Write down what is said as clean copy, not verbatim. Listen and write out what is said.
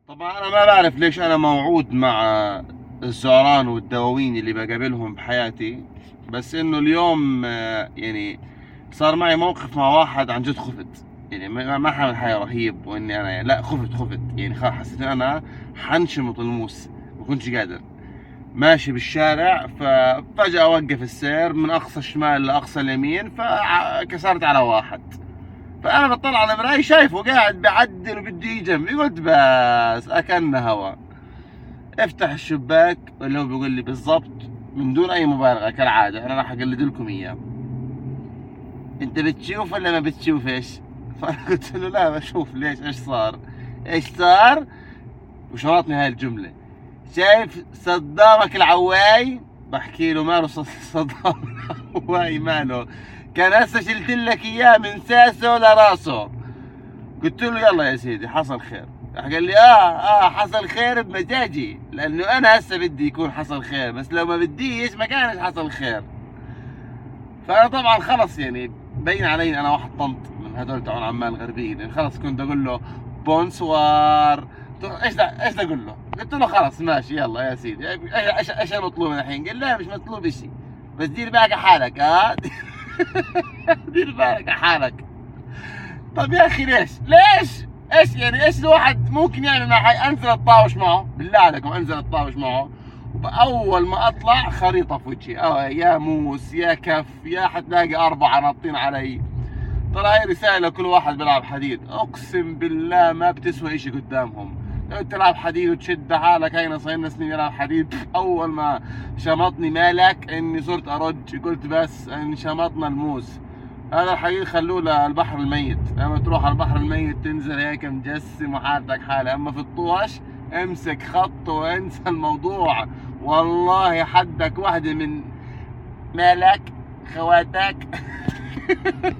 طبعا انا ما بعرف ليش انا موعود مع الزعران والدواوين اللي بقابلهم بحياتي. بس انه اليوم يعني صار معي موقف مع واحد عن جد خفت. يعني ما حامل حاجة رهيب واني انا يعني لا خفت يعني خلاص حسيت ان انا حنشمط الموس. ما كنتش قادر ماشي بالشارع، ففجأة اوقف السير من اقصى الشمال لاقصى اليمين، فكسرت على واحد. فانا بطلع على المراية شايفه قاعد بيعدل وبده يجي جنبي، قلت بس اكلنا هوا. افتح الشباك اللي هو بيقول لي بالضبط من دون اي مبالغه كالعاده، انا راح اقلد لكم اياه: انت بتشوف ولا ما بتشوفش؟ فانا قلت له لا بشوف. ليش؟ ايش صار؟ ايش صار؟ وشرطني هاي الجمله: شايف صدامك العواي؟ بحكي له ماله صدام العواي ماله؟ كان هسه شلت لك اياه من ساسه لراسه. قلت له يلا يا سيدي حصل خير. راح قال لي حصل خير بمزاجي، لانه انا هسه بدي يكون حصل خير، بس لو ما بديش ما كانش حصل خير. فانا طبعا خلص يعني بين علي انا واحد طنط من هذول تاعون عمان الغربيين، يعني خلص كنت اقول له بونسوار. ايش بدي اقول له؟ قلت له خلص ماشي يلا يا سيدي، ايش المطلوب الحين؟ قال لا مش مطلوب شيء، بس دير بالك على حالك. دير بالك على حالك. طب يا اخي ليش؟ ايش يعني ايش الواحد ممكن يعمل مع حي؟ انزل اتطاوش معه بالله عليكم، انزل اتطاوش معه، اول ما اطلع خريطه في وجهي: يا موس يا كف يا حتلاقي 4 ناطين علي. ترى هاي رساله لكل واحد بيلعب حديد، اقسم بالله ما بتسوى اشي قدامهم. لو تلعب حديد وتشد حالك، هينا صار لنا سنين يلعب حديد. اول ما شمطني مالك اني صرت ارج، قلت بس ان شمطنا الموس. هذا الحديد خلوه للبحر الميت، لما تروح على البحر الميت تنزل هيك مجسم وحالتك حالة، اما في الطوش امسك خط وانسى الموضوع. والله حدك واحدة من مالك خواتك.